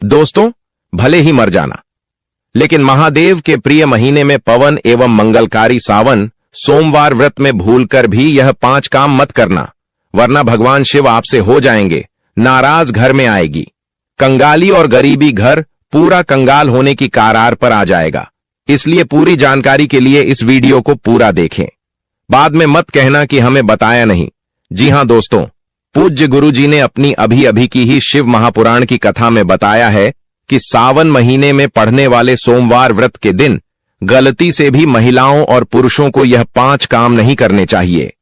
दोस्तों, भले ही मर जाना, लेकिन महादेव के प्रिय महीने में पवन एवं मंगलकारी सावन सोमवार व्रत में भूलकर भी यह 5 काम मत करना, वरना भगवान शिव आपसे हो जाएंगे नाराज, घर में आएगी कंगाली और गरीबी, घर पूरा कंगाल होने की कगार पर आ जाएगा। इसलिए पूरी जानकारी के लिए इस वीडियो को पूरा देखें, बाद में मत कहना कि हमें बताया नहीं। जी हां दोस्तों, पूज्य गुरु जी ने अपनी अभी अभी की ही शिव महापुराण की कथा में बताया है कि सावन महीने में पढ़ने वाले सोमवार व्रत के दिन गलती से भी महिलाओं और पुरुषों को यह 5 काम नहीं करने चाहिए।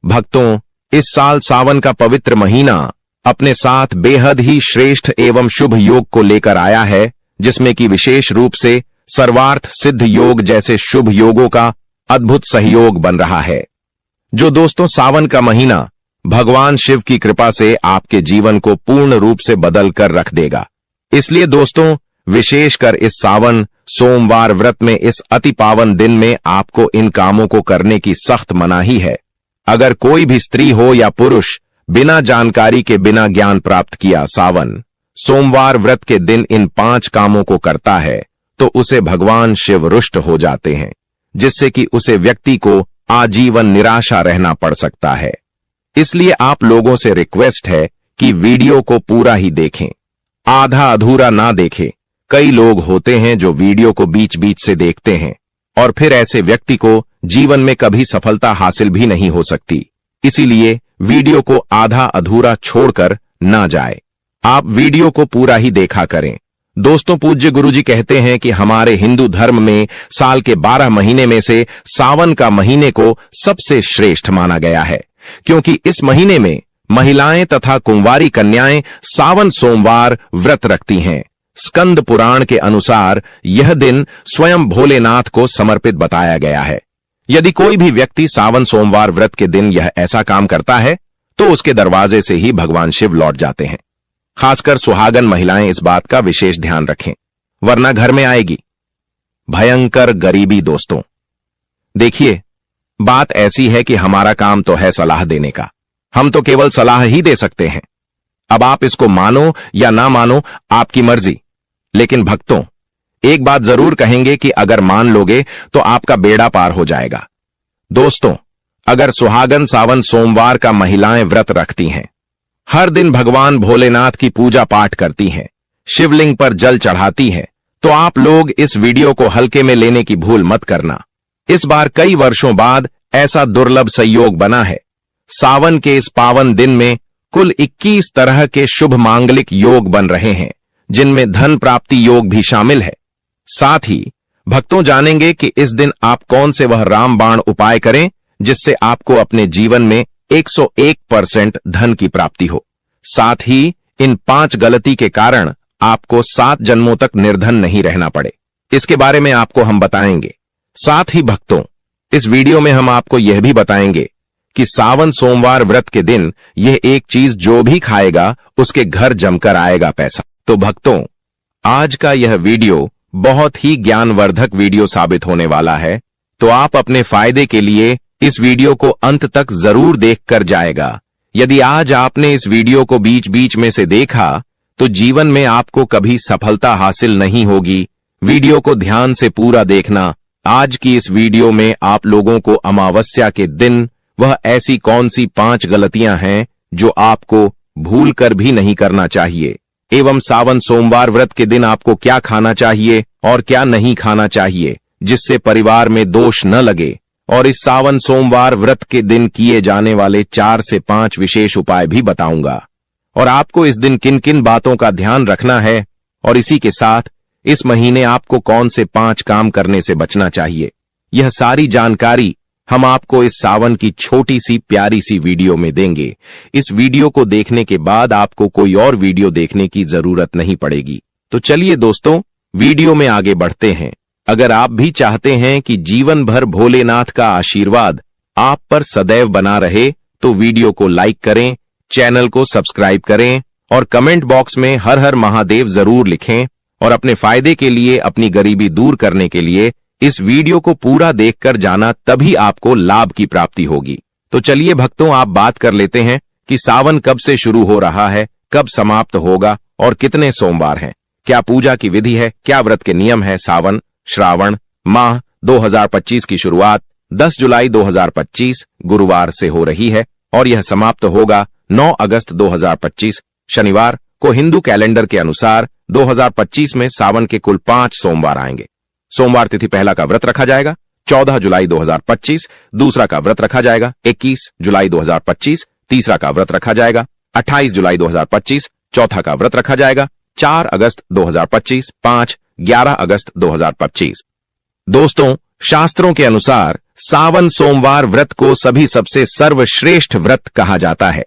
भक्तों, इस साल सावन का पवित्र महीना अपने साथ बेहद ही श्रेष्ठ एवं शुभ योग को लेकर आया है, जिसमें कि विशेष रूप से सर्वार्थ सिद्ध योग जैसे शुभ योगों का अद्भुत सहयोग बन रहा है। जो दोस्तों सावन का महीना भगवान शिव की कृपा से आपके जीवन को पूर्ण रूप से बदल कर रख देगा। इसलिए दोस्तों, विशेषकर इस सावन सोमवार व्रत में इस अति पावन दिन में आपको इन कामों को करने की सख्त मनाही है। अगर कोई भी स्त्री हो या पुरुष बिना जानकारी के, बिना ज्ञान प्राप्त किया सावन सोमवार व्रत के दिन इन 5 कामों को करता है तो उसे भगवान शिव रुष्ट हो जाते हैं, जिससे कि उसे व्यक्ति को आजीवन निराशा रहना पड़ सकता है। इसलिए आप लोगों से रिक्वेस्ट है कि वीडियो को पूरा ही देखें, आधा अधूरा ना देखें। कई लोग होते हैं जो वीडियो को बीच बीच से देखते हैं और फिर ऐसे व्यक्ति को जीवन में कभी सफलता हासिल भी नहीं हो सकती। इसीलिए वीडियो को आधा अधूरा छोड़कर ना जाए, आप वीडियो को पूरा ही देखा करें। दोस्तों, पूज्य गुरुजी कहते हैं कि हमारे हिंदू धर्म में साल के 12 महीने में से सावन का महीने को सबसे श्रेष्ठ माना गया है, क्योंकि इस महीने में महिलाएं तथा कुंवारी कन्याएं सावन सोमवार व्रत रखती हैं। स्कंद पुराण के अनुसार यह दिन स्वयं भोलेनाथ को समर्पित बताया गया है। यदि कोई भी व्यक्ति सावन सोमवार व्रत के दिन यह ऐसा काम करता है तो उसके दरवाजे से ही भगवान शिव लौट जाते हैं। खासकर सुहागन महिलाएं इस बात का विशेष ध्यान रखें, वरना घर में आएगी भयंकर गरीबी। दोस्तों देखिए, बात ऐसी है कि हमारा काम तो है सलाह देने का, हम तो केवल सलाह ही दे सकते हैं। अब आप इसको मानो या ना मानो, आपकी मर्जी। लेकिन भक्तों, एक बात जरूर कहेंगे कि अगर मान लोगे तो आपका बेड़ा पार हो जाएगा। दोस्तों, अगर सुहागन सावन सोमवार का महिलाएं व्रत रखती हैं, हर दिन भगवान भोलेनाथ की पूजा पाठ करती हैं, शिवलिंग पर जल चढ़ाती हैं, तो आप लोग इस वीडियो को हल्के में लेने की भूल मत करना। इस बार कई वर्षों बाद ऐसा दुर्लभ संयोग बना है। सावन के इस पावन दिन में कुल 21 तरह के शुभ मांगलिक योग बन रहे हैं, जिनमें धन प्राप्ति योग भी शामिल है। साथ ही भक्तों जानेंगे कि इस दिन आप कौन से वह रामबाण उपाय करें जिससे आपको अपने जीवन में 101% धन की प्राप्ति हो। साथ ही इन 5 गलती के कारण आपको 7 जन्मों तक निर्धन नहीं रहना पड़े, इसके बारे में आपको हम बताएंगे। साथ ही भक्तों, इस वीडियो में हम आपको यह भी बताएंगे कि सावन सोमवार व्रत के दिन यह एक चीज जो भी खाएगा उसके घर जमकर आएगा पैसा। तो भक्तों, आज का यह वीडियो बहुत ही ज्ञानवर्धक वीडियो साबित होने वाला है, तो आप अपने फायदे के लिए इस वीडियो को अंत तक जरूर देखकर जाएगा। यदि आज आपने इस वीडियो को बीच बीच में से देखा तो जीवन में आपको कभी सफलता हासिल नहीं होगी। वीडियो को ध्यान से पूरा देखना। आज की इस वीडियो में आप लोगों को अमावस्या के दिन वह ऐसी कौन सी 5 गलतियां हैं जो आपको भूल कर भी नहीं करना चाहिए, एवं सावन सोमवार व्रत के दिन आपको क्या खाना चाहिए और क्या नहीं खाना चाहिए जिससे परिवार में दोष न लगे, और इस सावन सोमवार व्रत के दिन किए जाने वाले 4 से 5 विशेष उपाय भी बताऊंगा, और आपको इस दिन किन किन बातों का ध्यान रखना है, और इसी के साथ इस महीने आपको कौन से 5 काम करने से बचना चाहिए। यह सारी जानकारी हम आपको इस सावन की छोटी सी प्यारी सी वीडियो में देंगे। इस वीडियो को देखने के बाद आपको कोई और वीडियो देखने की जरूरत नहीं पड़ेगी। तो चलिए दोस्तों, वीडियो में आगे बढ़ते हैं। अगर आप भी चाहते हैं कि जीवन भर भोलेनाथ का आशीर्वाद आप पर सदैव बना रहे, तो वीडियो को लाइक करें, चैनल को सब्सक्राइब करें और कमेंट बॉक्स में हर हर महादेव जरूर लिखें, और अपने फायदे के लिए, अपनी गरीबी दूर करने के लिए इस वीडियो को पूरा देखकर जाना, तभी आपको लाभ की प्राप्ति होगी। तो चलिए भक्तों, आप बात कर लेते हैं कि सावन कब से शुरू हो रहा है, कब समाप्त होगा और कितने सोमवार हैं। क्या पूजा की विधि है, क्या व्रत के नियम है। सावन श्रावण माह 2025 की शुरुआत 10 जुलाई 2025 गुरुवार से हो रही है और यह समाप्त होगा 9 अगस्त 2025 शनिवार को। हिंदू कैलेंडर के अनुसार 2025 में सावन के कुल 5 सोमवार आएंगे। सोमवार तिथि पहला का व्रत रखा जाएगा 14 जुलाई 2025, दूसरा का व्रत रखा जाएगा 21 जुलाई 2025, तीसरा का व्रत रखा जाएगा 28 जुलाई 2025, चौथा का व्रत रखा जाएगा 4 अगस्त 2025, 5 11 अगस्त 2025। दोस्तों, शास्त्रों के अनुसार सावन सोमवार व्रत को सभी सबसे सर्वश्रेष्ठ व्रत कहा जाता है,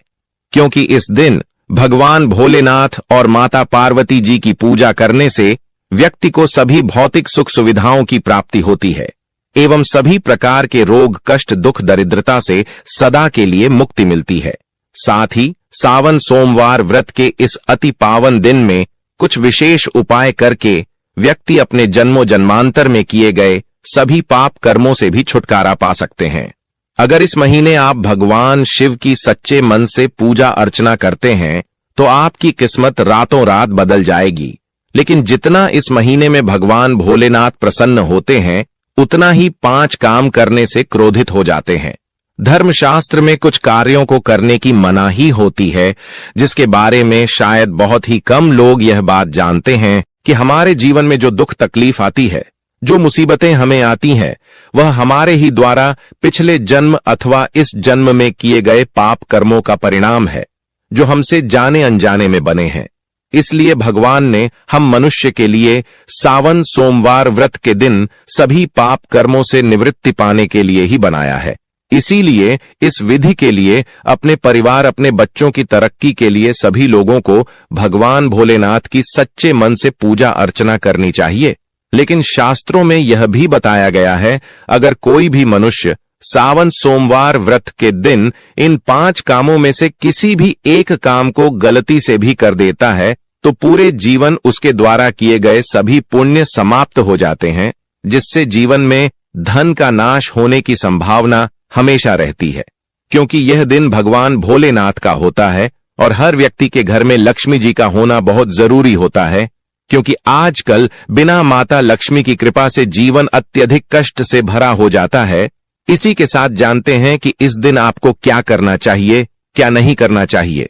क्योंकि इस दिन भगवान भोलेनाथ और माता पार्वती जी की पूजा करने से व्यक्ति को सभी भौतिक सुख सुविधाओं की प्राप्ति होती है एवं सभी प्रकार के रोग कष्ट दुख दरिद्रता से सदा के लिए मुक्ति मिलती है। साथ ही सावन सोमवार व्रत के इस अति पावन दिन में कुछ विशेष उपाय करके व्यक्ति अपने जन्मों जन्मांतर में किए गए सभी पाप कर्मों से भी छुटकारा पा सकते हैं। अगर इस महीने आप भगवान शिव की सच्चे मन से पूजा अर्चना करते हैं तो आपकी किस्मत रातों रात बदल जाएगी। लेकिन जितना इस महीने में भगवान भोलेनाथ प्रसन्न होते हैं उतना ही 5 काम करने से क्रोधित हो जाते हैं। धर्मशास्त्र में कुछ कार्यों को करने की मनाही होती है, जिसके बारे में शायद बहुत ही कम लोग यह बात जानते हैं कि हमारे जीवन में जो दुख तकलीफ आती है, जो मुसीबतें हमें आती हैं, वह हमारे ही द्वारा पिछले जन्म अथवा इस जन्म में किए गए पाप कर्मों का परिणाम है, जो हमसे जाने अनजाने में बने हैं। इसलिए भगवान ने हम मनुष्य के लिए सावन सोमवार व्रत के दिन सभी पाप कर्मों से निवृत्ति पाने के लिए ही बनाया है। इसीलिए इस विधि के लिए अपने परिवार, अपने बच्चों की तरक्की के लिए सभी लोगों को भगवान भोलेनाथ की सच्चे मन से पूजा अर्चना करनी चाहिए। लेकिन शास्त्रों में यह भी बताया गया है, अगर कोई भी मनुष्य सावन सोमवार व्रत के दिन इन 5 कामों में से किसी भी एक काम को गलती से भी कर देता है तो पूरे जीवन उसके द्वारा किए गए सभी पुण्य समाप्त हो जाते हैं, जिससे जीवन में धन का नाश होने की संभावना हमेशा रहती है। क्योंकि यह दिन भगवान भोलेनाथ का होता है और हर व्यक्ति के घर में लक्ष्मी जी का होना बहुत जरूरी होता है, क्योंकि आजकल बिना माता लक्ष्मी की कृपा से जीवन अत्यधिक कष्ट से भरा हो जाता है। इसी के साथ जानते हैं कि इस दिन आपको क्या करना चाहिए, क्या नहीं करना चाहिए।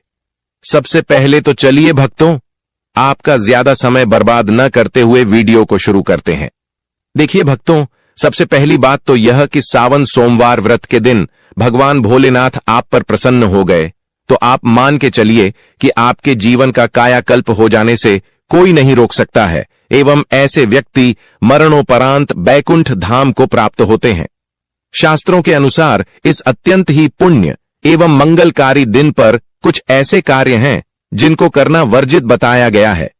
सबसे पहले तो चलिए भक्तों, आपका ज्यादा समय बर्बाद न करते हुए वीडियो को शुरू करते हैं। देखिए भक्तों, सबसे पहली बात तो यह कि सावन सोमवार व्रत के दिन भगवान भोलेनाथ आप पर प्रसन्न हो गए तो आप मान के चलिए कि आपके जीवन का कायाकल्प हो जाने से कोई नहीं रोक सकता है एवं ऐसे व्यक्ति मरणोपरांत बैकुंठ धाम को प्राप्त होते हैं। शास्त्रों के अनुसार इस अत्यंत ही पुण्य एवं मंगलकारी दिन पर कुछ ऐसे कार्य हैं जिनको करना वर्जित बताया गया है।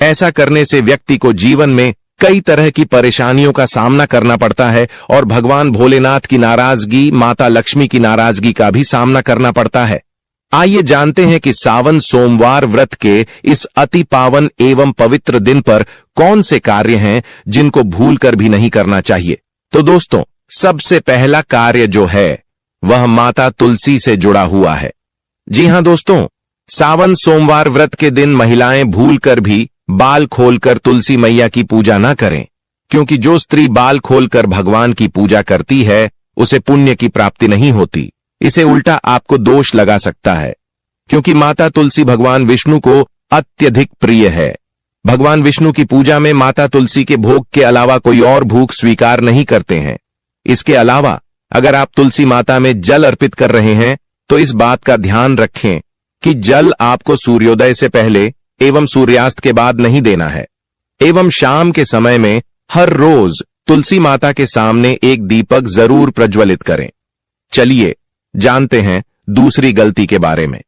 ऐसा करने से व्यक्ति को जीवन में कई तरह की परेशानियों का सामना करना पड़ता है और भगवान भोलेनाथ की नाराजगी, माता लक्ष्मी की नाराजगी का भी सामना करना पड़ता है। आइए जानते हैं कि सावन सोमवार व्रत के इस अति पावन एवं पवित्र दिन पर कौन से कार्य हैं जिनको भूलकर भी नहीं करना चाहिए। तो दोस्तों, सबसे पहला कार्य जो है वह माता तुलसी से जुड़ा हुआ है। जी हां दोस्तों, सावन सोमवार व्रत के दिन महिलाएं भूलकर भी बाल खोलकर तुलसी मैया की पूजा ना करें, क्योंकि जो स्त्री बाल खोलकर भगवान की पूजा करती है उसे पुण्य की प्राप्ति नहीं होती। इसे उल्टा आपको दोष लगा सकता है, क्योंकि माता तुलसी भगवान विष्णु को अत्यधिक प्रिय है। भगवान विष्णु की पूजा में माता तुलसी के भोग के अलावा कोई और भूख स्वीकार नहीं करते हैं। इसके अलावा अगर आप तुलसी माता में जल अर्पित कर रहे हैं तो इस बात का ध्यान रखें कि जल आपको सूर्योदय से पहले एवं सूर्यास्त के बाद नहीं देना है एवं शाम के समय में हर रोज तुलसी माता के सामने एक दीपक जरूर प्रज्वलित करें। चलिए जानते हैं दूसरी गलती के बारे में,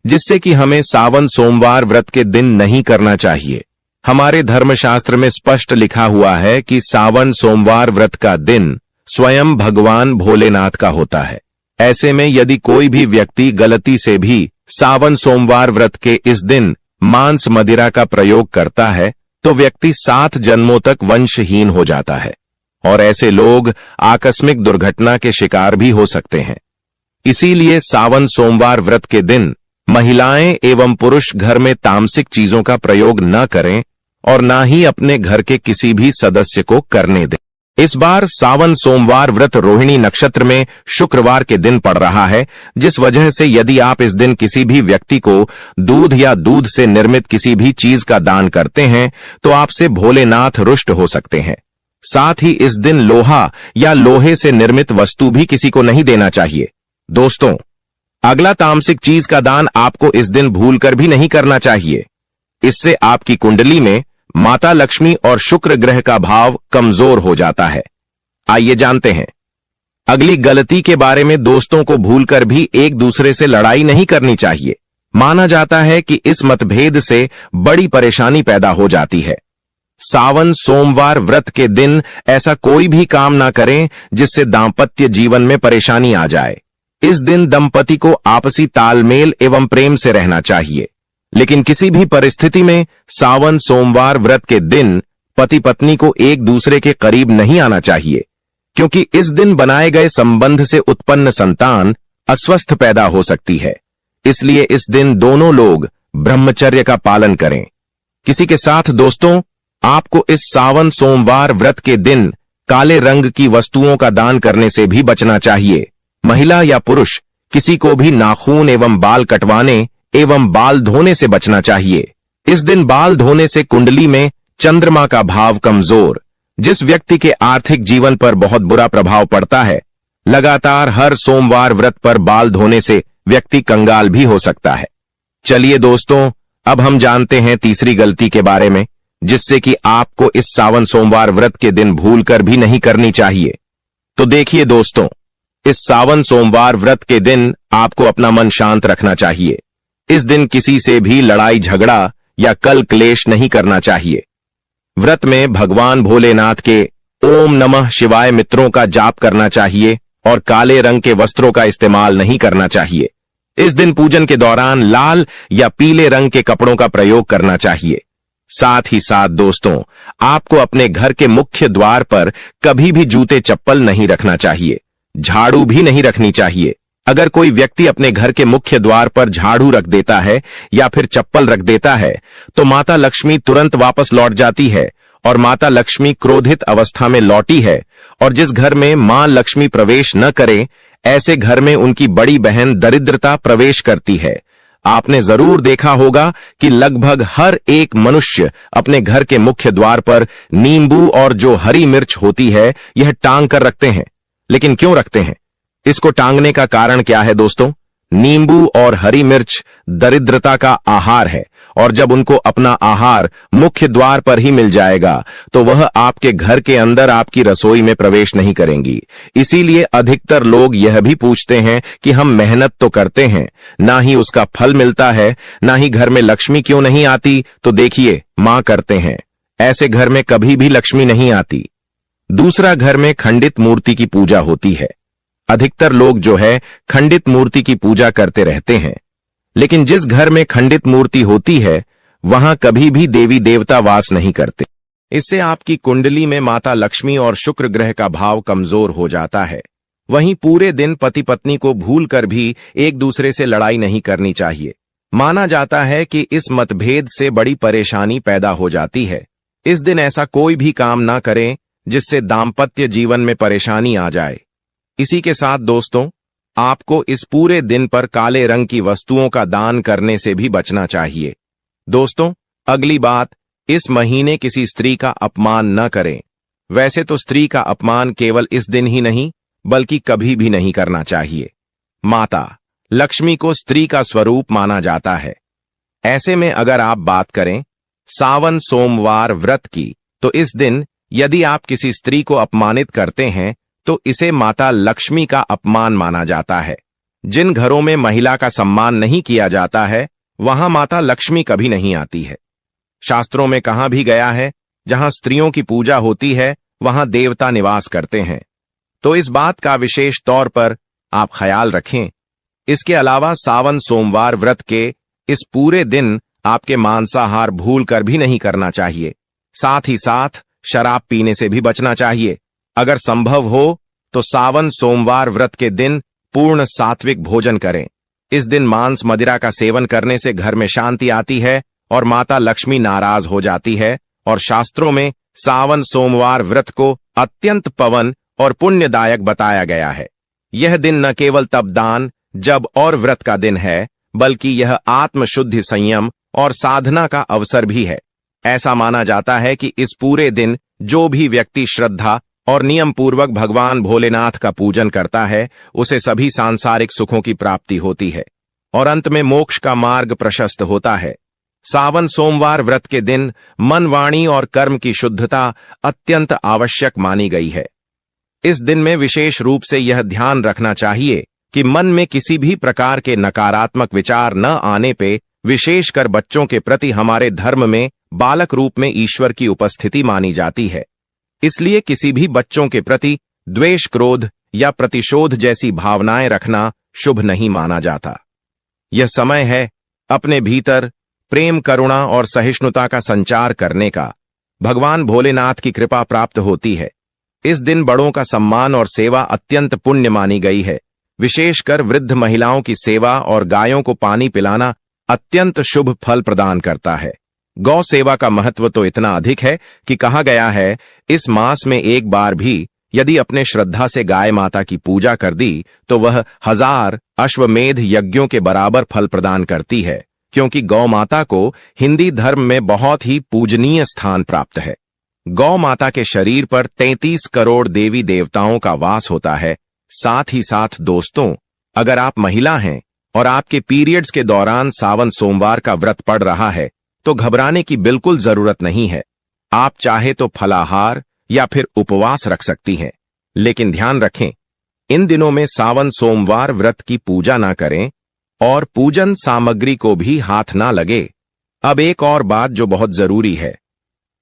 जिससे कि हमें सावन सोमवार व्रत के दिन नहीं करना चाहिए। हमारे धर्मशास्त्र में स्पष्ट लिखा हुआ है कि सावन सोमवार व्रत का दिन स्वयं भगवान भोलेनाथ का होता है। ऐसे में यदि कोई भी व्यक्ति गलती से भी सावन सोमवार व्रत के इस दिन मांस मदिरा का प्रयोग करता है तो व्यक्ति 7 जन्मों तक वंशहीन हो जाता है और ऐसे लोग आकस्मिक दुर्घटना के शिकार भी हो सकते हैं। इसीलिए सावन सोमवार व्रत के दिन महिलाएं एवं पुरुष घर में तामसिक चीजों का प्रयोग न करें और ना ही अपने घर के किसी भी सदस्य को करने दें। इस बार सावन सोमवार व्रत रोहिणी नक्षत्र में शुक्रवार के दिन पड़ रहा है, जिस वजह से यदि आप इस दिन किसी भी व्यक्ति को दूध या दूध से निर्मित किसी भी चीज का दान करते हैं तो आपसे भोलेनाथ रुष्ट हो सकते हैं। साथ ही इस दिन लोहा या लोहे से निर्मित वस्तु भी किसी को नहीं देना चाहिए। दोस्तों, अगला तामसिक चीज का दान आपको इस दिन भूलकर भी नहीं करना चाहिए। इससे आपकी कुंडली में माता लक्ष्मी और शुक्र ग्रह का भाव कमजोर हो जाता है। आइए जानते हैं अगली गलती के बारे में। दोस्तों को भूलकर भी एक दूसरे से लड़ाई नहीं करनी चाहिए। माना जाता है कि इस मतभेद से बड़ी परेशानी पैदा हो जाती है। सावन सोमवार व्रत के दिन ऐसा कोई भी काम ना करें जिससे दांपत्य जीवन में परेशानी आ जाए। इस दिन दंपति को आपसी तालमेल एवं प्रेम से रहना चाहिए, लेकिन किसी भी परिस्थिति में सावन सोमवार व्रत के दिन पति पत्नी को एक दूसरे के करीब नहीं आना चाहिए, क्योंकि इस दिन बनाए गए संबंध से उत्पन्न संतान अस्वस्थ पैदा हो सकती है। इसलिए इस दिन दोनों लोग ब्रह्मचर्य का पालन करें। किसी के साथ दोस्तों, आपको इस सावन सोमवार व्रत के दिन काले रंग की वस्तुओं का दान करने से भी बचना चाहिए। महिला या पुरुष किसी को भी नाखून एवं बाल कटवाने एवं बाल धोने से बचना चाहिए। इस दिन बाल धोने से कुंडली में चंद्रमा का भाव कमजोर, जिस व्यक्ति के आर्थिक जीवन पर बहुत बुरा प्रभाव पड़ता है। लगातार हर सोमवार व्रत पर बाल धोने से व्यक्ति कंगाल भी हो सकता है। चलिए दोस्तों, अब हम जानते हैं तीसरी गलती के बारे में, जिससे कि आपको इस सावन सोमवार व्रत के दिन भूलकर भी नहीं करनी चाहिए। तो देखिए दोस्तों, इस सावन सोमवार व्रत के दिन आपको अपना मन शांत रखना चाहिए। इस दिन किसी से भी लड़ाई झगड़ा या कल क्लेश नहीं करना चाहिए। व्रत में भगवान भोलेनाथ के ओम नमः शिवाय मंत्रों का जाप करना चाहिए और काले रंग के वस्त्रों का इस्तेमाल नहीं करना चाहिए। इस दिन पूजन के दौरान लाल या पीले रंग के कपड़ों का प्रयोग करना चाहिए। साथ ही साथ दोस्तों, आपको अपने घर के मुख्य द्वार पर कभी भी जूते चप्पल नहीं रखना चाहिए। झाड़ू भी नहीं रखनी चाहिए। अगर कोई व्यक्ति अपने घर के मुख्य द्वार पर झाड़ू रख देता है या फिर चप्पल रख देता है तो माता लक्ष्मी तुरंत वापस लौट जाती है और माता लक्ष्मी क्रोधित अवस्था में लौटी है। और जिस घर में मां लक्ष्मी प्रवेश न करे, ऐसे घर में उनकी बड़ी बहन दरिद्रता प्रवेश करती है। आपने जरूर देखा होगा कि लगभग हर एक मनुष्य अपने घर के मुख्य द्वार पर नींबू और जो हरी मिर्च होती है यह टांग कर रखते हैं। लेकिन क्यों रखते हैं? इसको टांगने का कारण क्या है दोस्तों? नींबू और हरी मिर्च दरिद्रता का आहार है, और जब उनको अपना आहार मुख्य द्वार पर ही मिल जाएगा तो वह आपके घर के अंदर आपकी रसोई में प्रवेश नहीं करेंगी। इसीलिए अधिकतर लोग यह भी पूछते हैं कि हम मेहनत तो करते हैं, ना ही उसका फल मिलता है, ना ही घर में लक्ष्मी क्यों नहीं आती? तो देखिए, मां करते हैं, ऐसे घर में कभी भी लक्ष्मी नहीं आती। दूसरा, घर में खंडित मूर्ति की पूजा होती है। अधिकतर लोग जो है खंडित मूर्ति की पूजा करते रहते हैं, लेकिन जिस घर में खंडित मूर्ति होती है वहां कभी भी देवी देवता वास नहीं करते। इससे आपकी कुंडली में माता लक्ष्मी और शुक्र ग्रह का भाव कमजोर हो जाता है। वहीं पूरे दिन पति पत्नी को भूलकर भी एक दूसरे से लड़ाई नहीं करनी चाहिए। माना जाता है कि इस मतभेद से बड़ी परेशानी पैदा हो जाती है। इस दिन ऐसा कोई भी काम ना करें जिससे दाम्पत्य जीवन में परेशानी आ जाए। इसी के साथ दोस्तों, आपको इस पूरे दिन पर काले रंग की वस्तुओं का दान करने से भी बचना चाहिए। दोस्तों, अगली बात, इस महीने किसी स्त्री का अपमान न करें। वैसे तो स्त्री का अपमान केवल इस दिन ही नहीं बल्कि कभी भी नहीं करना चाहिए। माता लक्ष्मी को स्त्री का स्वरूप माना जाता है। ऐसे में अगर आप बात करें सावन सोमवार व्रत की, तो इस दिन यदि आप किसी स्त्री को अपमानित करते हैं तो इसे माता लक्ष्मी का अपमान माना जाता है। जिन घरों में महिला का सम्मान नहीं किया जाता है वहां माता लक्ष्मी कभी नहीं आती है। शास्त्रों में कहा भी गया है, जहां स्त्रियों की पूजा होती है वहां देवता निवास करते हैं। तो इस बात का विशेष तौर पर आप ख्याल रखें। इसके अलावा सावन सोमवार व्रत के इस पूरे दिन आपके मांसाहार भूल कर भी नहीं करना चाहिए। साथ ही साथ शराब पीने से भी बचना चाहिए। अगर संभव हो तो सावन सोमवार व्रत के दिन पूर्ण सात्विक भोजन करें। इस दिन मांस मदिरा का सेवन करने से घर में शांति आती है और माता लक्ष्मी नाराज हो जाती है और शास्त्रों में सावन सोमवार व्रत को अत्यंत पवन और पुण्यदायक बताया गया है। यह दिन न केवल तपदान, जप और व्रत का दिन है, बल्कि यह आत्मशुद्धि, संयम और साधना का अवसर भी है। ऐसा माना जाता है कि इस पूरे दिन जो भी व्यक्ति श्रद्धा और नियम पूर्वक भगवान भोलेनाथ का पूजन करता है, उसे सभी सांसारिक सुखों की प्राप्ति होती है और अंत में मोक्ष का मार्ग प्रशस्त होता है। सावन सोमवार व्रत के दिन मन, वाणी और कर्म की शुद्धता अत्यंत आवश्यक मानी गई है। इस दिन में विशेष रूप से यह ध्यान रखना चाहिए कि मन में किसी भी प्रकार के नकारात्मक विचार न आने पे, विशेषकर बच्चों के प्रति हमारे धर्म में बालक रूप में ईश्वर की उपस्थिति मानी जाती है। इसलिए किसी भी बच्चों के प्रति द्वेष, क्रोध या प्रतिशोध जैसी भावनाएं रखना शुभ नहीं माना जाता। यह समय है अपने भीतर प्रेम, करुणा और सहिष्णुता का संचार करने का। भगवान भोलेनाथ की कृपा प्राप्त होती है। इस दिन बड़ों का सम्मान और सेवा अत्यंत पुण्य मानी गई है। विशेषकर वृद्ध महिलाओं की सेवा और गायों को पानी पिलाना अत्यंत शुभ फल प्रदान करता है। गौ सेवा का महत्व तो इतना अधिक है कि कहा गया है, इस मास में एक बार भी यदि अपने श्रद्धा से गाय माता की पूजा कर दी तो वह 1000 अश्वमेध यज्ञों के बराबर फल प्रदान करती है, क्योंकि गौ माता को हिंदी धर्म में बहुत ही पूजनीय स्थान प्राप्त है। गौ माता के शरीर पर 33 करोड़ देवी देवताओं का वास होता है। साथ ही साथ दोस्तों, अगर आप महिला हैं और आपके पीरियड्स के दौरान सावन सोमवार का व्रत पड़ रहा है, तो घबराने की बिल्कुल जरूरत नहीं है। आप चाहे तो फलाहार या फिर उपवास रख सकती हैं, लेकिन ध्यान रखें, इन दिनों में सावन सोमवार व्रत की पूजा ना करें और पूजन सामग्री को भी हाथ ना लगे। अब एक और बात जो बहुत जरूरी है,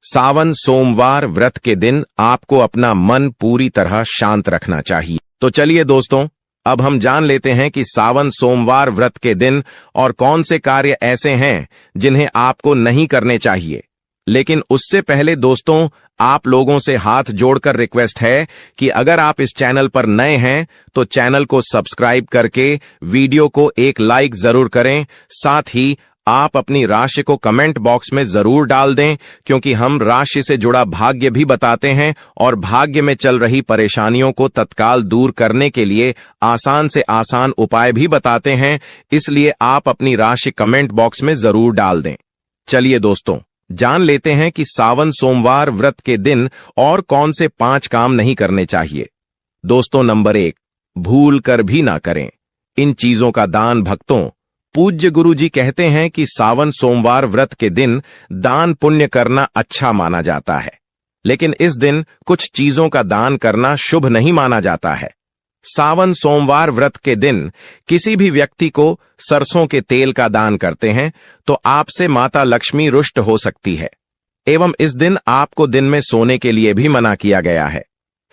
सावन सोमवार व्रत के दिन आपको अपना मन पूरी तरह शांत रखना चाहिए। तो चलिए दोस्तों, अब हम जान लेते हैं कि सावन सोमवार व्रत के दिन और कौन से कार्य ऐसे हैं जिन्हें आपको नहीं करने चाहिए। लेकिन उससे पहले दोस्तों, आप लोगों से हाथ जोड़कर रिक्वेस्ट है कि अगर आप इस चैनल पर नए हैं तो चैनल को सब्सक्राइब करके वीडियो को एक लाइक जरूर करें। साथ ही आप अपनी राशि को कमेंट बॉक्स में जरूर डाल दें, क्योंकि हम राशि से जुड़ा भाग्य भी बताते हैं और भाग्य में चल रही परेशानियों को तत्काल दूर करने के लिए आसान से आसान उपाय भी बताते हैं। इसलिए आप अपनी राशि कमेंट बॉक्स में जरूर डाल दें। चलिए दोस्तों, जान लेते हैं कि सावन सोमवार व्रत के दिन और कौन से 5 काम नहीं करने चाहिए। दोस्तों, नंबर 1, भूल कर भी ना करें। इन चीजों का दान भक्तों, पूज्य गुरु जी कहते हैं कि सावन सोमवार व्रत के दिन दान पुण्य करना अच्छा माना जाता है, लेकिन इस दिन कुछ चीजों का दान करना शुभ नहीं माना जाता है। सावन सोमवार व्रत के दिन किसी भी व्यक्ति को सरसों के तेल का दान करते हैं तो आपसे माता लक्ष्मी रुष्ट हो सकती है, एवं इस दिन आपको दिन में सोने के लिए भी मना किया गया है।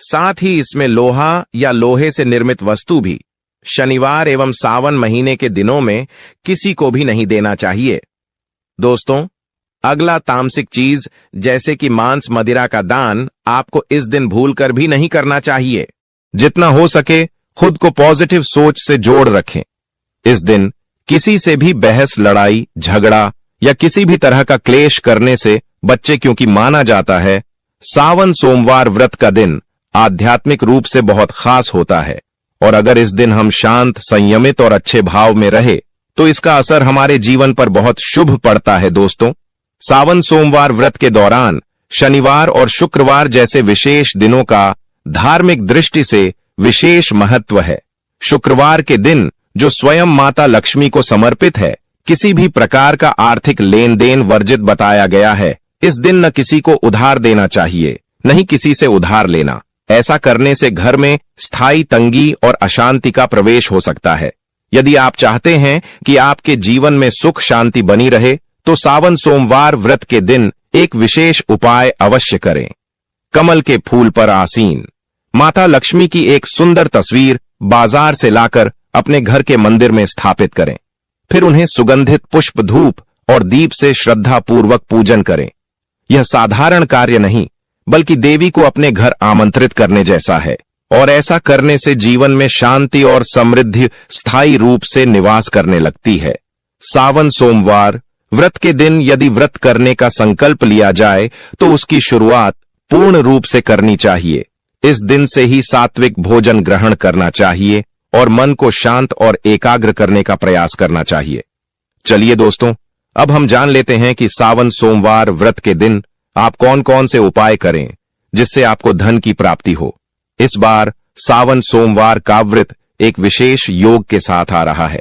साथ ही इसमें लोहा या लोहे से निर्मित वस्तु भी शनिवार एवं सावन महीने के दिनों में किसी को भी नहीं देना चाहिए। दोस्तों, अगला तामसिक चीज जैसे कि मांस मदिरा का दान आपको इस दिन भूलकर भी नहीं करना चाहिए। जितना हो सके खुद को पॉजिटिव सोच से जोड़ रखें। इस दिन किसी से भी बहस, लड़ाई, झगड़ा या किसी भी तरह का क्लेश करने से बच्चे, क्योंकि माना जाता है सावन सोमवार व्रत का दिन आध्यात्मिक रूप से बहुत खास होता है और अगर इस दिन हम शांत, संयमित और अच्छे भाव में रहे तो इसका असर हमारे जीवन पर बहुत शुभ पड़ता है। दोस्तों, सावन सोमवार व्रत के दौरान शनिवार और शुक्रवार जैसे विशेष दिनों का धार्मिक दृष्टि से विशेष महत्व है। शुक्रवार के दिन जो स्वयं माता लक्ष्मी को समर्पित है, किसी भी प्रकार का आर्थिक लेन देन वर्जित बताया गया है। इस दिन न किसी को उधार देना चाहिए, न ही किसी से उधार लेना। ऐसा करने से घर में स्थायी तंगी और अशांति का प्रवेश हो सकता है। यदि आप चाहते हैं कि आपके जीवन में सुख शांति बनी रहे तो सावन सोमवार व्रत के दिन एक विशेष उपाय अवश्य करें। कमल के फूल पर आसीन माता लक्ष्मी की एक सुंदर तस्वीर बाजार से लाकर अपने घर के मंदिर में स्थापित करें। फिर उन्हें सुगंधित पुष्प, धूप और दीप से श्रद्धा पूर्वक पूजन करें। यह साधारण कार्य नहीं, बल्कि देवी को अपने घर आमंत्रित करने जैसा है और ऐसा करने से जीवन में शांति और समृद्धि स्थायी रूप से निवास करने लगती है। सावन सोमवार व्रत के दिन यदि व्रत करने का संकल्प लिया जाए तो उसकी शुरुआत पूर्ण रूप से करनी चाहिए। इस दिन से ही सात्विक भोजन ग्रहण करना चाहिए और मन को शांत और एकाग्र करने का प्रयास करना चाहिए। चलिए दोस्तों, अब हम जान लेते हैं कि सावन सोमवार व्रत के दिन आप कौन कौन से उपाय करें जिससे आपको धन की प्राप्ति हो। इस बार सावन सोमवार का व्रत एक विशेष योग के साथ आ रहा है,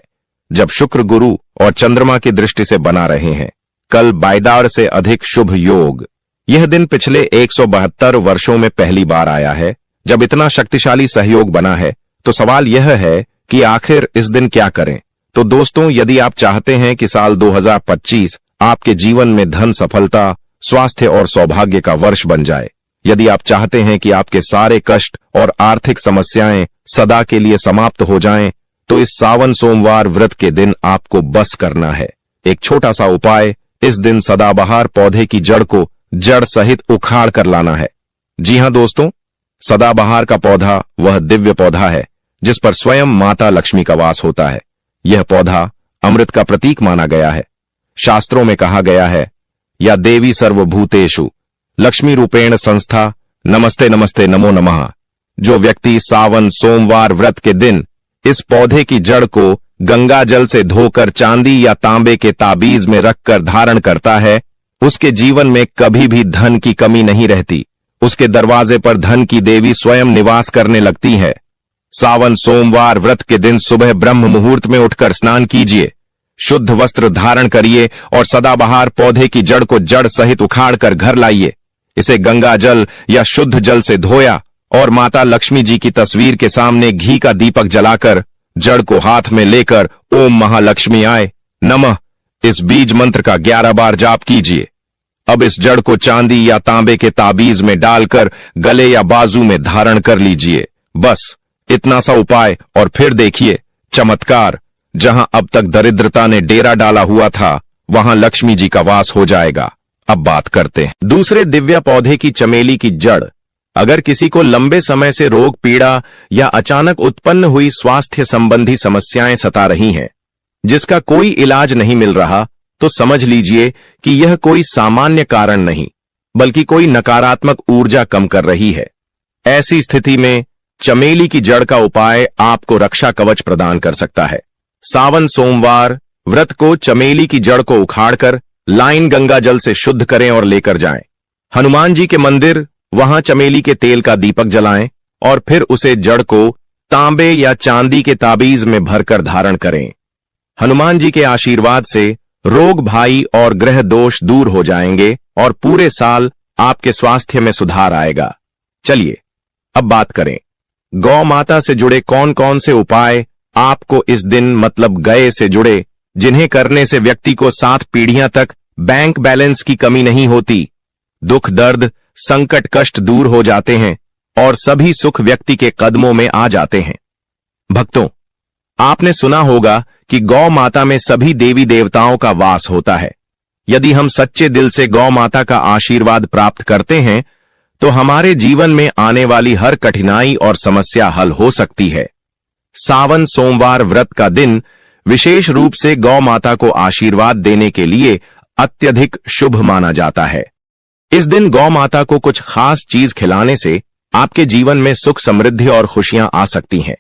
जब शुक्र, गुरु और चंद्रमा की दृष्टि से बना रहे हैं। कल बायदार से अधिक शुभ योग। यह दिन पिछले 172 वर्षों में पहली बार आया है जब इतना शक्तिशाली सहयोग बना है। तो सवाल यह है कि आखिर इस दिन क्या करें। तो दोस्तों, यदि आप चाहते हैं कि साल 2025 आपके जीवन में धन, सफलता, स्वास्थ्य और सौभाग्य का वर्ष बन जाए, यदि आप चाहते हैं कि आपके सारे कष्ट और आर्थिक समस्याएं सदा के लिए समाप्त हो जाएं, तो इस सावन सोमवार व्रत के दिन आपको बस करना है एक छोटा सा उपाय। इस दिन सदाबहार पौधे की जड़ को जड़ सहित उखाड़ कर लाना है। जी हां दोस्तों, सदाबहार का पौधा वह दिव्य पौधा है जिस पर स्वयं माता लक्ष्मी का वास होता है। यह पौधा अमृत का प्रतीक माना गया है। शास्त्रों में कहा गया है, या देवी सर्वभूतेषु लक्ष्मी रूपेण संस्था, नमस्ते नमस्ते नमो नमः। जो व्यक्ति सावन सोमवार व्रत के दिन इस पौधे की जड़ को गंगा जल से धोकर चांदी या तांबे के ताबीज में रखकर धारण करता है, उसके जीवन में कभी भी धन की कमी नहीं रहती। उसके दरवाजे पर धन की देवी स्वयं निवास करने लगती है। सावन सोमवार व्रत के दिन सुबह ब्रह्म मुहूर्त में उठकर स्नान कीजिए, शुद्ध वस्त्र धारण करिए और सदाबहार पौधे की जड़ को जड़ सहित उखाड़ कर घर लाइए। इसे गंगा जल या शुद्ध जल से धोया और माता लक्ष्मी जी की तस्वीर के सामने घी का दीपक जलाकर जड़ को हाथ में लेकर ओम महालक्ष्मी आय नमः इस बीज मंत्र का 11 बार जाप कीजिए। अब इस जड़ को चांदी या तांबे के ताबीज में डालकर गले या बाजू में धारण कर लीजिए। बस इतना सा उपाय और फिर देखिए चमत्कार। जहां अब तक दरिद्रता ने डेरा डाला हुआ था, वहां लक्ष्मी जी का वास हो जाएगा। अब बात करते हैं दूसरे दिव्य पौधे की, चमेली की जड़। अगर किसी को लंबे समय से रोग, पीड़ा या अचानक उत्पन्न हुई स्वास्थ्य संबंधी समस्याएं सता रही हैं, जिसका कोई इलाज नहीं मिल रहा, तो समझ लीजिए कि यह कोई सामान्य कारण नहीं, बल्कि कोई नकारात्मक ऊर्जा कम कर रही है। ऐसी स्थिति में चमेली की जड़ का उपाय आपको रक्षा कवच प्रदान कर सकता है। सावन सोमवार व्रत को चमेली की जड़ को उखाड़कर लाइन गंगा जल से शुद्ध करें और लेकर जाएं। हनुमान जी के मंदिर, वहां चमेली के तेल का दीपक जलाएं और फिर उसे जड़ को तांबे या चांदी के ताबीज में भरकर धारण करें। हनुमान जी के आशीर्वाद से रोग, भाई और ग्रह दोष दूर हो जाएंगे और पूरे साल आपके स्वास्थ्य में सुधार आएगा। चलिए अब बात करें गौ माता से जुड़े कौन कौन से उपाय आपको इस दिन, मतलब गए से जुड़े, जिन्हें करने से व्यक्ति को 7 पीढ़ियां तक बैंक बैलेंस की कमी नहीं होती, दुख, दर्द, संकट, कष्ट दूर हो जाते हैं और सभी सुख व्यक्ति के कदमों में आ जाते हैं। भक्तों, आपने सुना होगा कि गौ माता में सभी देवी देवताओं का वास होता है। यदि हम सच्चे दिल से गौ माता का आशीर्वाद प्राप्त करते हैं तो हमारे जीवन में आने वाली हर कठिनाई और समस्या हल हो सकती है। सावन सोमवार व्रत का दिन विशेष रूप से गौ माता को आशीर्वाद देने के लिए अत्यधिक शुभ माना जाता है। इस दिन गौ माता को कुछ खास चीज खिलाने से आपके जीवन में सुख, समृद्धि और खुशियां आ सकती हैं।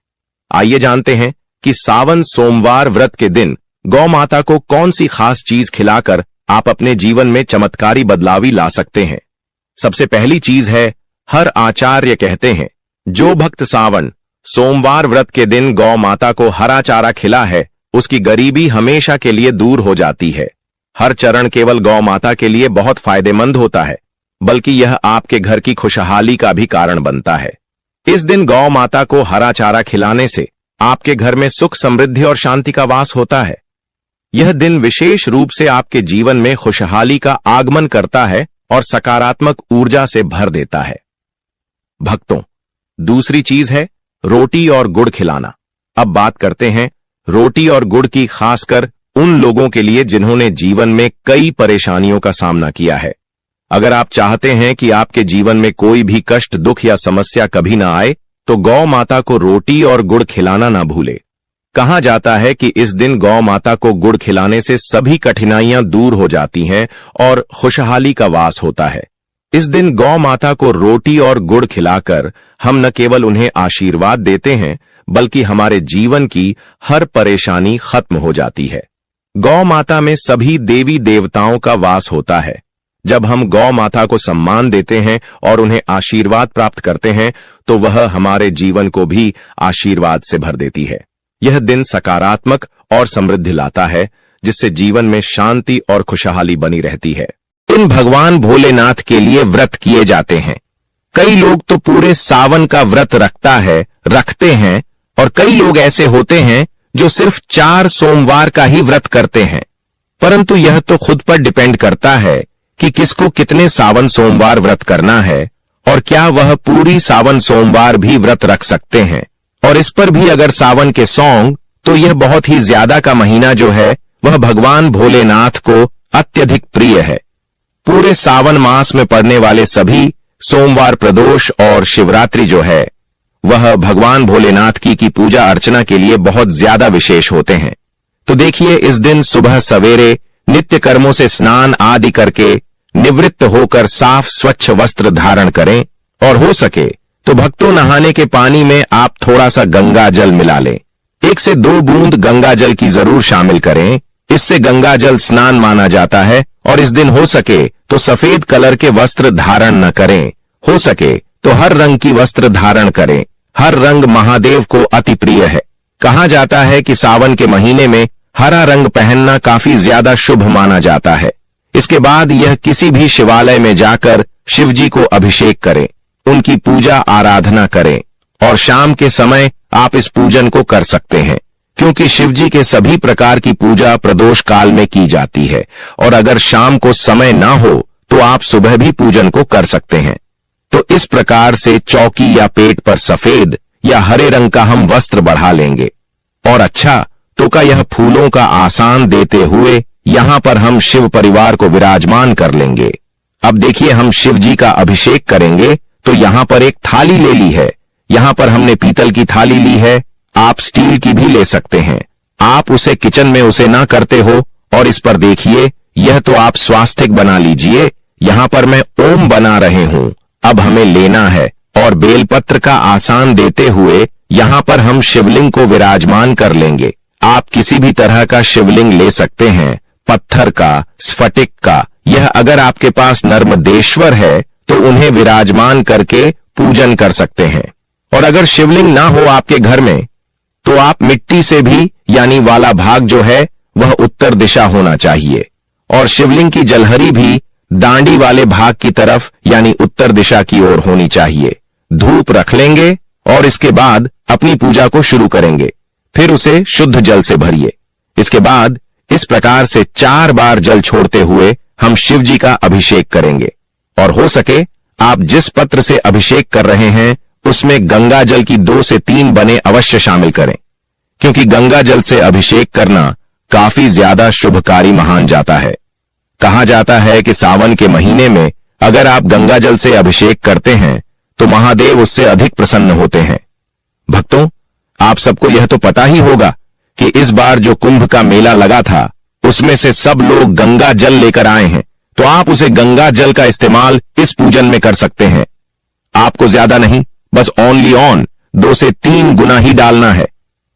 आइए जानते हैं कि सावन सोमवार व्रत के दिन गौ माता को कौन सी खास चीज खिलाकर आप अपने जीवन में चमत्कारी बदलावी ला सकते हैं। सबसे पहली चीज है, हर आचार्य कहते हैं जो भक्त सावन सोमवार व्रत के दिन गौ माता को हरा चारा खिला है, उसकी गरीबी हमेशा के लिए दूर हो जाती है। हर चरण केवल गौ माता के लिए बहुत फायदेमंद होता है, बल्कि यह आपके घर की खुशहाली का भी कारण बनता है। इस दिन गौ माता को हरा चारा खिलाने से आपके घर में सुख, समृद्धि और शांति का वास होता है। यह दिन विशेष रूप से आपके जीवन में खुशहाली का आगमन करता है और सकारात्मक ऊर्जा से भर देता है। भक्तों, दूसरी चीज है रोटी और गुड़ खिलाना। अब बात करते हैं रोटी और गुड़ की, खासकर उन लोगों के लिए जिन्होंने जीवन में कई परेशानियों का सामना किया है। अगर आप चाहते हैं कि आपके जीवन में कोई भी कष्ट, दुख या समस्या कभी ना आए, तो गौ माता को रोटी और गुड़ खिलाना ना भूले। कहा जाता है कि इस दिन गौ माता को गुड़ खिलाने से सभी कठिनाइयां दूर हो जाती हैं और खुशहाली का वास होता है। इस दिन गौ माता को रोटी और गुड़ खिलाकर हम न केवल उन्हें आशीर्वाद देते हैं, बल्कि हमारे जीवन की हर परेशानी खत्म हो जाती है। गौ माता में सभी देवी देवताओं का वास होता है। जब हम गौ माता को सम्मान देते हैं और उन्हें आशीर्वाद प्राप्त करते हैं, तो वह हमारे जीवन को भी आशीर्वाद से भर देती है। यह दिन सकारात्मक और समृद्धि लाता है, जिससे जीवन में शांति और खुशहाली बनी रहती है। इन भगवान भोलेनाथ के लिए व्रत किए जाते हैं। कई लोग तो पूरे सावन का व्रत रखते हैं और कई लोग ऐसे होते हैं जो सिर्फ 4 सोमवार का ही व्रत करते हैं। परंतु यह तो खुद पर डिपेंड करता है कि किसको कितने सावन सोमवार व्रत करना है और क्या वह पूरी सावन सोमवार भी व्रत रख सकते हैं। और इस पर भी अगर सावन के सॉन्ग, तो यह बहुत ही ज्यादा का महीना जो है वह भगवान भोलेनाथ को अत्यधिक प्रिय है। पूरे सावन मास में पड़ने वाले सभी सोमवार, प्रदोष और शिवरात्रि जो है वह भगवान भोलेनाथ की पूजा अर्चना के लिए बहुत ज्यादा विशेष होते हैं। तो देखिए, इस दिन सुबह सवेरे नित्य कर्मों से स्नान आदि करके निवृत्त होकर साफ स्वच्छ वस्त्र धारण करें और हो सके तो भक्तों नहाने के पानी में आप थोड़ा सा गंगा जल मिला लें। 1 से 2 बूंद गंगा जल की जरूर शामिल करें। इससे गंगा जल स्नान माना जाता है। और इस दिन हो सके तो सफेद कलर के वस्त्र धारण न करें, हो सके तो हर रंग की वस्त्र धारण करें। हर रंग महादेव को अति प्रिय है। कहा जाता है कि सावन के महीने में हरा रंग पहनना काफी ज्यादा शुभ माना जाता है। इसके बाद यह किसी भी शिवालय में जाकर शिवजी को अभिषेक करें, उनकी पूजा आराधना करें और शाम के समय आप इस पूजन को कर सकते हैं, क्योंकि शिवजी के सभी प्रकार की पूजा प्रदोष काल में की जाती है। और अगर शाम को समय ना हो तो आप सुबह भी पूजन को कर सकते हैं। तो इस प्रकार से चौकी या पेट पर सफेद या हरे रंग का हम वस्त्र बढ़ा लेंगे। और अच्छा तो का यह फूलों का आसान देते हुए यहां पर हम शिव परिवार को विराजमान कर लेंगे। अब देखिए, हम शिव जी का अभिषेक करेंगे तो यहां पर एक थाली ले ली है। यहां पर हमने पीतल की थाली ली है, आप स्टील की भी ले सकते हैं। आप उसे किचन में उसे ना करते हो। और इस पर देखिए, यह तो आप स्वास्तिक बना लीजिए। यहां पर मैं ओम बना रहे हूं। अब हमें लेना है और बेलपत्र का आसान देते हुए यहां पर हम शिवलिंग को विराजमान कर लेंगे। आप किसी भी तरह का शिवलिंग ले सकते हैं, पत्थर का, स्फटिक का। यह अगर आपके पास नर्मदेश्वर है तो उन्हें विराजमान करके पूजन कर सकते हैं। और अगर शिवलिंग ना हो आपके घर में तो आप मिट्टी से भी, यानी वाला भाग जो है वह उत्तर दिशा होना चाहिए। और शिवलिंग की जलहरी भी दांडी वाले भाग की तरफ, यानी उत्तर दिशा की ओर होनी चाहिए। धूप रख लेंगे और इसके बाद अपनी पूजा को शुरू करेंगे। फिर उसे शुद्ध जल से भरिए। इसके बाद इस प्रकार से 4 बार जल छोड़ते हुए हम शिव जी का अभिषेक करेंगे। और हो सके आप जिस पत्र से अभिषेक कर रहे हैं उसमें गंगा जल की 2 से 3 बने अवश्य शामिल करें, क्योंकि गंगा जल से अभिषेक करना काफी ज्यादा शुभकारी मान जाता है। कहा जाता है कि सावन के महीने में अगर आप गंगा जल से अभिषेक करते हैं तो महादेव उससे अधिक प्रसन्न होते हैं। भक्तों, आप सबको यह तो पता ही होगा कि इस बार जो कुंभ का मेला लगा था उसमें से सब लोग गंगा जल लेकर आए हैं। तो आप उसे गंगा जल का इस्तेमाल इस पूजन में कर सकते हैं। आपको ज्यादा नहीं, बस ओनली ऑन 2 से 3 गुना ही डालना है।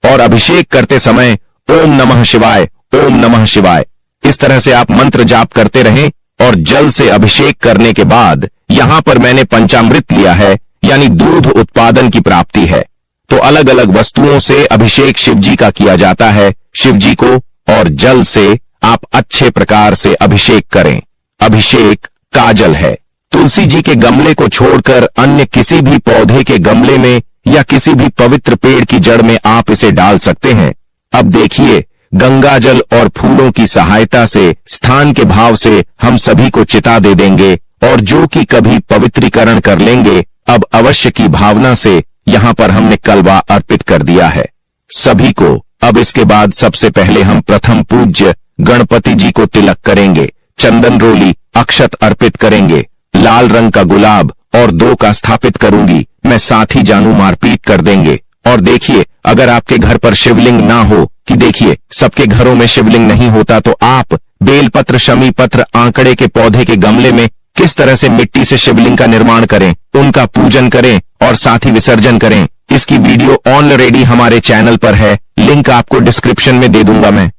और अभिषेक करते समय ओम नमः शिवाय, ओम नमः शिवाय, इस तरह से आप मंत्र जाप करते रहें। और जल से अभिषेक करने के बाद यहां पर मैंने पंचामृत लिया है, यानी दूध उत्पादन की प्राप्ति है। तो अलग अलग वस्तुओं से अभिषेक शिवजी का किया जाता है। शिवजी को और जल से आप अच्छे प्रकार से अभिषेक करें। अभिषेक काजल है। तुलसी जी के गमले को छोड़कर अन्य किसी भी पौधे के गमले में या किसी भी पवित्र पेड़ की जड़ में आप इसे डाल सकते हैं। अब देखिए, गंगा जल और फूलों की सहायता से स्थान के भाव से हम सभी को चिता दे देंगे। और जो कि कभी पवित्रीकरण कर लेंगे, अब अवश्य की भावना से यहां पर हमने कलवा अर्पित कर दिया है सभी को। अब इसके बाद सबसे पहले हम प्रथम पूज्य गणपति जी को तिलक करेंगे, चंदन रोली अक्षत अर्पित करेंगे, लाल रंग का गुलाब और 2 का स्थापित करूंगी मैं, साथ ही जानू मारपीट कर देंगे और देखिए, अगर आपके घर पर शिवलिंग ना हो, कि देखिए सबके घरों में शिवलिंग नहीं होता, तो आप बेलपत्र, शमी पत्र, आंकड़े के पौधे के गमले में किस तरह से मिट्टी से शिवलिंग का निर्माण करें, उनका पूजन करें और साथ ही विसर्जन करें। इसकी वीडियो ऑलरेडी हमारे चैनल पर है, लिंक आपको डिस्क्रिप्शन में दे दूंगा मैं।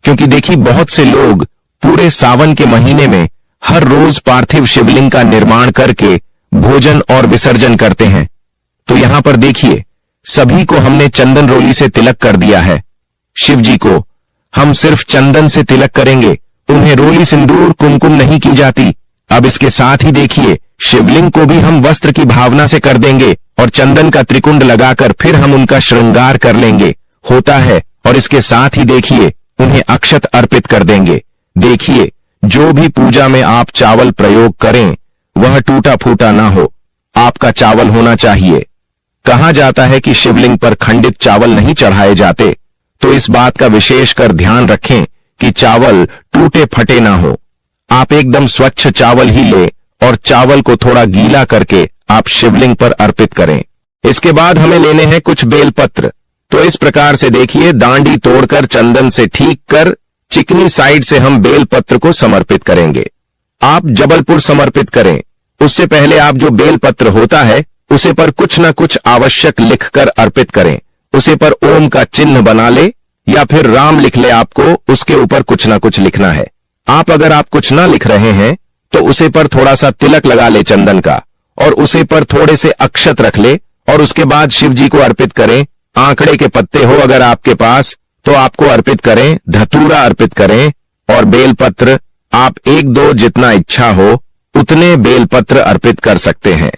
क्योंकि देखिए, बहुत से लोग पूरे सावन के महीने में हर रोज पार्थिव शिवलिंग का निर्माण करके भोजन और विसर्जन करते हैं। तो यहां पर देखिए, सभी को हमने चंदन रोली से तिलक कर दिया है। शिव जी को हम सिर्फ चंदन से तिलक करेंगे, उन्हें रोली, सिंदूर, कुमकुम नहीं की जाती। अब इसके साथ ही देखिए, शिवलिंग को भी हम वस्त्र की भावना से कर देंगे और चंदन का त्रिकुंड लगाकर फिर हम उनका श्रृंगार कर लेंगे, होता है। और इसके साथ ही देखिए, उन्हें अक्षत अर्पित कर देंगे। देखिए, जो भी पूजा में आप चावल प्रयोग करें वह टूटा फूटा ना हो, आपका चावल होना चाहिए। कहा जाता है कि शिवलिंग पर खंडित चावल नहीं चढ़ाए जाते, तो इस बात का विशेषकर ध्यान रखें कि चावल टूटे फटे ना हो। आप एकदम स्वच्छ चावल ही ले और चावल को थोड़ा गीला करके आप शिवलिंग पर अर्पित करें। इसके बाद हमें लेने हैं कुछ बेलपत्र। तो इस प्रकार से देखिए, दांडी तोड़कर चंदन से ठीक कर चिकनी साइड से हम बेलपत्र को समर्पित करेंगे। आप जबलपुर समर्पित करें, उससे पहले आप जो बेलपत्र होता है उसे पर कुछ न कुछ आवश्यक लिखकर अर्पित करें। उसे पर ओम का चिन्ह बना ले या फिर राम लिख ले, आपको उसके ऊपर कुछ न कुछ लिखना है। अगर आप कुछ ना लिख रहे हैं तो उसे पर थोड़ा सा तिलक लगा ले चंदन का, और उसे पर थोड़े से अक्षत रख ले और उसके बाद शिव जी को अर्पित करें। आंकड़े के पत्ते हो अगर आपके पास तो आपको अर्पित करें, धतूरा अर्पित करें और बेलपत्र आप 1-2 जितना इच्छा हो उतने बेलपत्र अर्पित कर सकते हैं।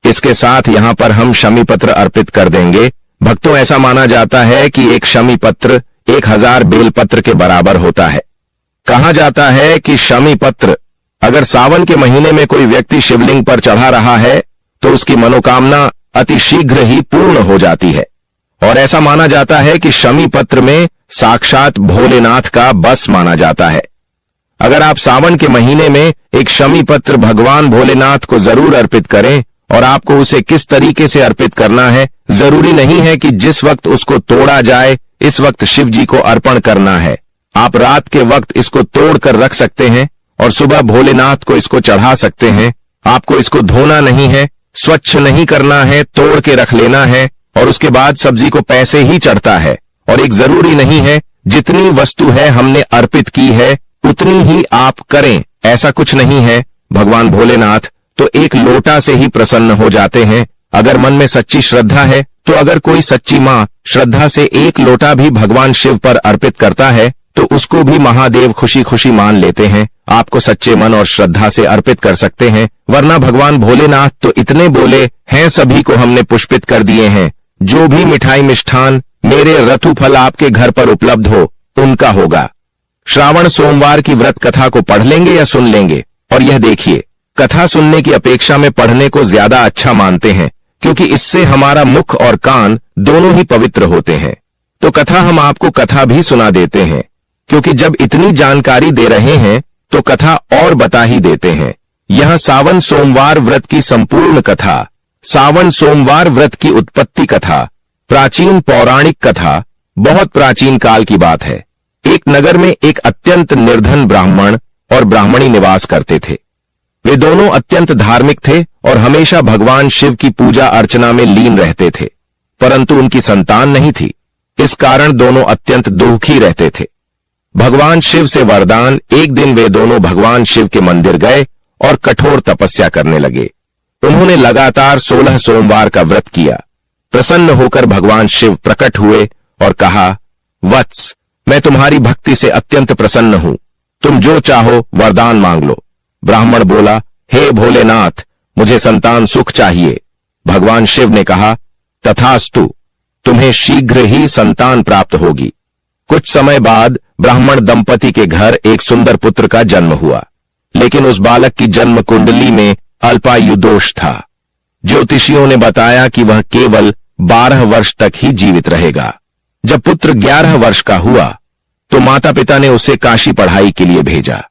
इसके साथ यहां पर हम शमी पत्र अर्पित कर देंगे। भक्तों, ऐसा माना जाता है कि एक शमी पत्र 1000 बेलपत्र के बराबर होता है। कहा जाता है कि शमी पत्र अगर सावन के महीने में कोई व्यक्ति शिवलिंग पर चढ़ा रहा है तो उसकी मनोकामना अति शीघ्र ही पूर्ण हो जाती है। और ऐसा माना जाता है कि शमी पत्र में साक्षात भोलेनाथ का बस माना जाता है। अगर आप सावन के महीने में एक शमी पत्र भगवान भोलेनाथ को जरूर अर्पित करें, और आपको उसे किस तरीके से अर्पित करना है, जरूरी नहीं है कि जिस वक्त उसको तोड़ा जाए इस वक्त शिव जी को अर्पण करना है। आप रात के वक्त इसको तोड़कर रख सकते हैं और सुबह भोलेनाथ को इसको चढ़ा सकते हैं। आपको इसको धोना नहीं है, स्वच्छ नहीं करना है, तोड़ के रख लेना है और उसके बाद सब्जी को पैसे ही चढ़ता है। और एक जरूरी नहीं है जितनी वस्तु है हमने अर्पित की है उतनी ही आप करें, ऐसा कुछ नहीं है। भगवान भोलेनाथ तो एक लोटा से ही प्रसन्न हो जाते हैं। अगर मन में सच्ची श्रद्धा है तो अगर कोई सच्ची मां श्रद्धा से एक लोटा भी भगवान शिव पर अर्पित करता है तो उसको भी महादेव खुशी खुशी मान लेते हैं। आपको सच्चे मन और श्रद्धा से अर्पित कर सकते हैं, वरना भगवान भोलेनाथ तो इतने बोले हैं, सभी को हमने पुष्पित कर दिए हैं। जो भी मिठाई मिष्ठान मेरे रथु फल आपके घर पर उपलब्ध हो उनका होगा। श्रावण सोमवार की व्रत कथा को पढ़ लेंगे या सुन लेंगे। और यह देखिए, कथा सुनने की अपेक्षा में पढ़ने को ज्यादा अच्छा मानते हैं, क्योंकि इससे हमारा मुख और कान दोनों ही पवित्र होते हैं। तो कथा हम आपको कथा भी सुना देते हैं, क्योंकि जब इतनी जानकारी दे रहे हैं तो कथा और बता ही देते हैं। यह सावन सोमवार व्रत की संपूर्ण कथा, सावन सोमवार व्रत की उत्पत्ति कथा, प्राचीन पौराणिक कथा, बहुत प्राचीन काल की बात है। एक नगर में एक अत्यंत निर्धन ब्राह्मण और ब्राह्मणी निवास करते थे। वे दोनों अत्यंत धार्मिक थे और हमेशा भगवान शिव की पूजा अर्चना में लीन रहते थे, परंतु उनकी संतान नहीं थी। इस कारण दोनों अत्यंत दुखी रहते थे। भगवान शिव से वरदान, एक दिन वे दोनों भगवान शिव के मंदिर गए और कठोर तपस्या करने लगे। उन्होंने लगातार 16 सोमवार का व्रत किया। प्रसन्न होकर भगवान शिव प्रकट हुए और कहा, वत्स, मैं तुम्हारी भक्ति से अत्यंत प्रसन्न हूं, तुम जो चाहो वरदान मांग लो। ब्राह्मण बोला, हे भोलेनाथ, मुझे संतान सुख चाहिए। भगवान शिव ने कहा, तथास्तु, तुम्हें शीघ्र ही संतान प्राप्त होगी। कुछ समय बाद ब्राह्मण दंपति के घर एक सुंदर पुत्र का जन्म हुआ, लेकिन उस बालक की जन्म कुंडली में अल्पायु दोष था। ज्योतिषियों ने बताया कि वह केवल 12 वर्ष तक ही जीवित रहेगा। जब पुत्र 11 वर्ष का हुआ तो माता पिता ने उसे काशी पढ़ाई के लिए भेजा,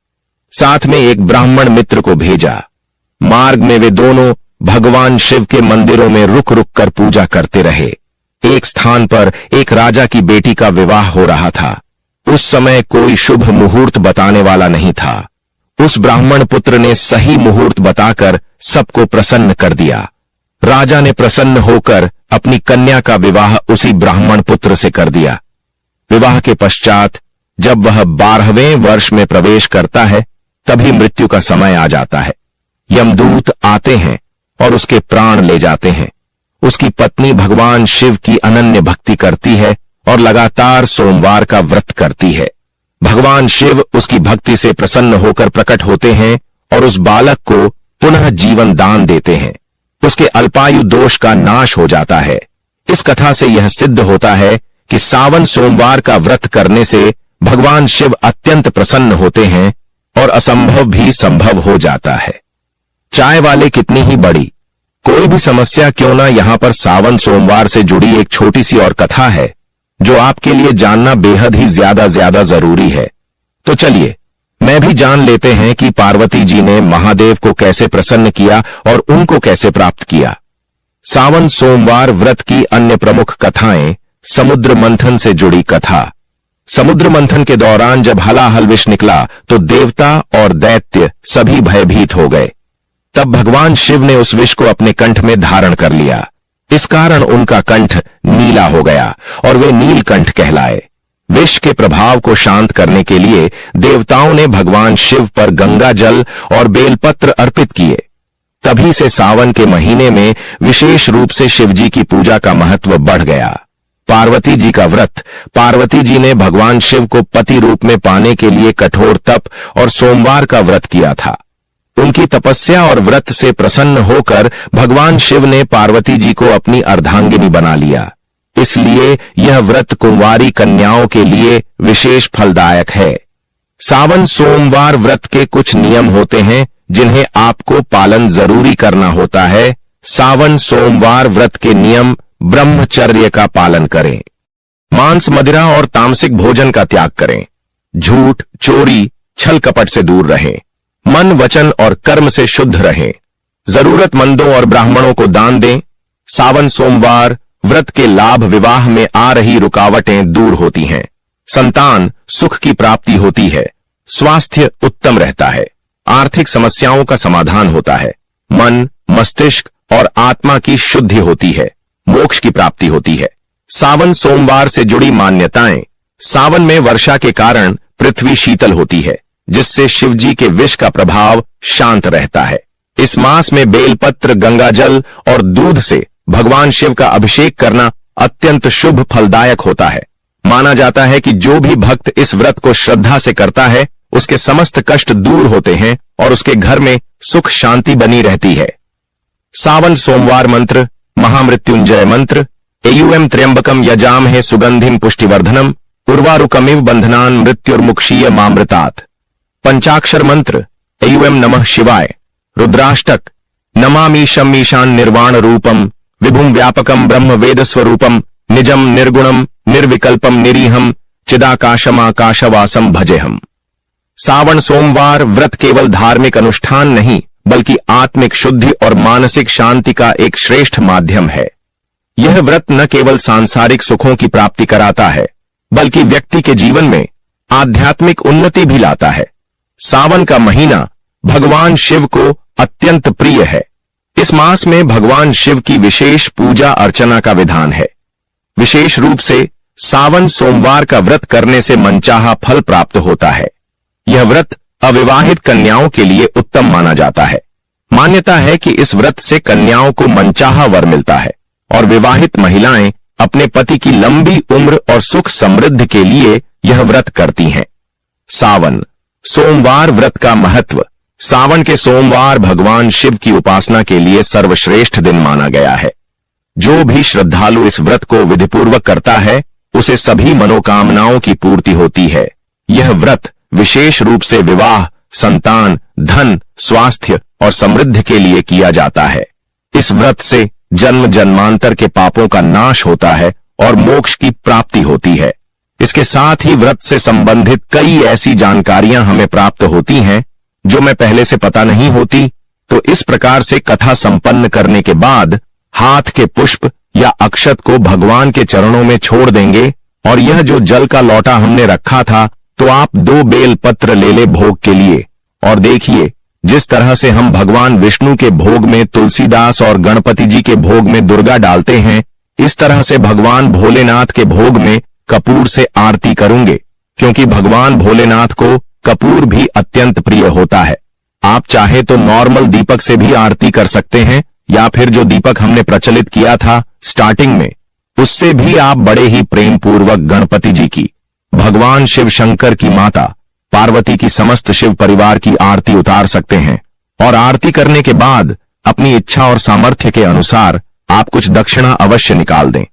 साथ में एक ब्राह्मण मित्र को भेजा। मार्ग में वे दोनों भगवान शिव के मंदिरों में रुक रुक कर पूजा करते रहे। एक स्थान पर एक राजा की बेटी का विवाह हो रहा था। उस समय कोई शुभ मुहूर्त बताने वाला नहीं था। उस ब्राह्मण पुत्र ने सही मुहूर्त बताकर सबको प्रसन्न कर दिया। राजा ने प्रसन्न होकर अपनी कन्या का विवाह उसी ब्राह्मण पुत्र से कर दिया। विवाह के पश्चात जब वह 12वें वर्ष में प्रवेश करता है, तभी मृत्यु का समय आ जाता है। यमदूत आते हैं और उसके प्राण ले जाते हैं। उसकी पत्नी भगवान शिव की अनन्य भक्ति करती है और लगातार सोमवार का व्रत करती है। भगवान शिव उसकी भक्ति से प्रसन्न होकर प्रकट होते हैं और उस बालक को पुनः जीवन दान देते हैं। उसके अल्पायु दोष का नाश हो जाता है। इस कथा से यह सिद्ध होता है कि सावन सोमवार का व्रत करने से भगवान शिव अत्यंत प्रसन्न होते हैं और असंभव भी संभव हो जाता है। चाय वाले कितनी ही बड़ी कोई भी समस्या क्यों ना, यहां पर सावन सोमवार से जुड़ी एक छोटी सी और कथा है जो आपके लिए जानना बेहद ही ज्यादा जरूरी है। तो चलिए मैं भी जान लेते हैं कि पार्वती जी ने महादेव को कैसे प्रसन्न किया और उनको कैसे प्राप्त किया। सावन सोमवार व्रत की अन्य प्रमुख कथाएं। समुद्र मंथन से जुड़ी कथा। समुद्र मंथन के दौरान जब हलाहल विष निकला तो देवता और दैत्य सभी भयभीत हो गए। तब भगवान शिव ने उस विष को अपने कंठ में धारण कर लिया। इस कारण उनका कंठ नीला हो गया और वे नीलकंठ कहलाए। विष के प्रभाव को शांत करने के लिए देवताओं ने भगवान शिव पर गंगा जल और बेलपत्र अर्पित किए। तभी से सावन के महीने में विशेष रूप से शिवजी की पूजा का महत्व बढ़ गया। पार्वती जी का व्रत। पार्वती जी ने भगवान शिव को पति रूप में पाने के लिए कठोर तप और सोमवार का व्रत किया था। उनकी तपस्या और व्रत से प्रसन्न होकर भगवान शिव ने पार्वती जी को अपनी अर्धांगिनी बना लिया। इसलिए यह व्रत कुंवारी कन्याओं के लिए विशेष फलदायक है। सावन सोमवार व्रत के कुछ नियम होते हैं जिन्हें आपको पालन जरूरी करना होता है। सावन सोमवार व्रत के नियम। ब्रह्मचर्य का पालन करें। मांस, मदिरा और तामसिक भोजन का त्याग करें। झूठ, चोरी, छल कपट से दूर रहें। मन, वचन और कर्म से शुद्ध रहें। जरूरतमंदों और ब्राह्मणों को दान दें। सावन सोमवार व्रत के लाभ। विवाह में आ रही रुकावटें दूर होती हैं। संतान सुख की प्राप्ति होती है। स्वास्थ्य उत्तम रहता है। आर्थिक समस्याओं का समाधान होता है। मन, मस्तिष्क और आत्मा की शुद्धि होती है। मोक्ष की प्राप्ति होती है। सावन सोमवार से जुड़ी मान्यताएं। सावन में वर्षा के कारण पृथ्वी शीतल होती है, जिससे शिवजी के विष का प्रभाव शांत रहता है। इस मास में बेलपत्र, गंगाजल और दूध से भगवान शिव का अभिषेक करना अत्यंत शुभ फलदायक होता है। माना जाता है कि जो भी भक्त इस व्रत को श्रद्धा से करता है, उसके समस्त कष्ट दूर होते हैं और उसके घर में सुख शांति बनी रहती है। सावन सोमवार मंत्र। महामृत्युंजय मंत्र। एयुएम त्र्यंबकम यजामहे सुगंधिम पुष्टिवर्धनम उर्वारुकमिव बंधनान मृत्युर्मुक्षीय मामृतात्। पंचाक्षर मंत्र। एयुएम नमः शिवाय। रुद्राष्टक। नमामीशम ईशान निर्वाण रूपम विभुम व्यापकम ब्रह्म वेद स्वरूपम निजम निर्गुणम निर्विकल्पम निरीहम चिदाकाशम आकाशवासम भजेहम। सावन सोमवार व्रत केवल धार्मिक अनुष्ठान नहीं, बल्कि आत्मिक शुद्धि और मानसिक शांति का एक श्रेष्ठ माध्यम है। यह व्रत न केवल सांसारिक सुखों की प्राप्ति कराता है, बल्कि व्यक्ति के जीवन में आध्यात्मिक उन्नति भी लाता है। सावन का महीना भगवान शिव को अत्यंत प्रिय है। इस मास में भगवान शिव की विशेष पूजा अर्चना का विधान है। विशेष रूप से सावन सोमवार का व्रत करने से मनचाहा फल प्राप्त होता है। यह व्रत अविवाहित कन्याओं के लिए उत्तम माना जाता है। मान्यता है कि इस व्रत से कन्याओं को मनचाहा वर मिलता है और विवाहित महिलाएं अपने पति की लंबी उम्र और सुख समृद्धि के लिए यह व्रत करती हैं। सावन सोमवार व्रत का महत्व। सावन के सोमवार भगवान शिव की उपासना के लिए सर्वश्रेष्ठ दिन माना गया है। जो भी श्रद्धालु इस व्रत को विधिपूर्वक करता है, उसे सभी मनोकामनाओं की पूर्ति होती है। यह व्रत विशेष रूप से विवाह, संतान, धन, स्वास्थ्य और समृद्धि के लिए किया जाता है। इस व्रत से जन्म जन्मांतर के पापों का नाश होता है और मोक्ष की प्राप्ति होती है। इसके साथ ही व्रत से संबंधित कई ऐसी जानकारियां हमें प्राप्त होती हैं जो मैं पहले से पता नहीं होती। तो इस प्रकार से कथा संपन्न करने के बाद हाथ के पुष्प या अक्षत को भगवान के चरणों में छोड़ देंगे। और यह जो जल का लौटा हमने रखा था, तो आप 2 बेल पत्र ले ले भोग के लिए। और देखिए, जिस तरह से हम भगवान विष्णु के भोग में तुलसीदास और गणपति जी के भोग में दुर्गा डालते हैं, इस तरह से भगवान भोलेनाथ के भोग में कपूर से आरती करूंगे, क्योंकि भगवान भोलेनाथ को कपूर भी अत्यंत प्रिय होता है। आप चाहे तो नॉर्मल दीपक से भी आरती कर सकते हैं, या फिर जो दीपक हमने प्रचलित किया था स्टार्टिंग में, उससे भी आप बड़े ही प्रेम पूर्वक गणपति जी की, भगवान शिव शंकर की माता पार्वती की, समस्त शिव परिवार की आरती उतार सकते हैं। और आरती करने के बाद अपनी इच्छा और सामर्थ्य के अनुसार आप कुछ दक्षिणा अवश्य निकाल दें।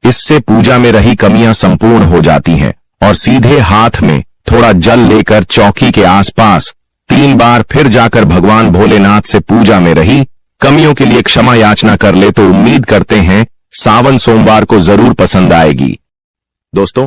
इससे पूजा में रही कमियां संपूर्ण हो जाती हैं। और सीधे हाथ में थोड़ा जल लेकर चौकी के आसपास 3 बार फिर जाकर भगवान भोलेनाथ से पूजा में रही कमियों के लिए क्षमा याचना कर ले, तो उम्मीद करते हैं सावन सोमवार को जरूर पसंद आएगी। दोस्तों,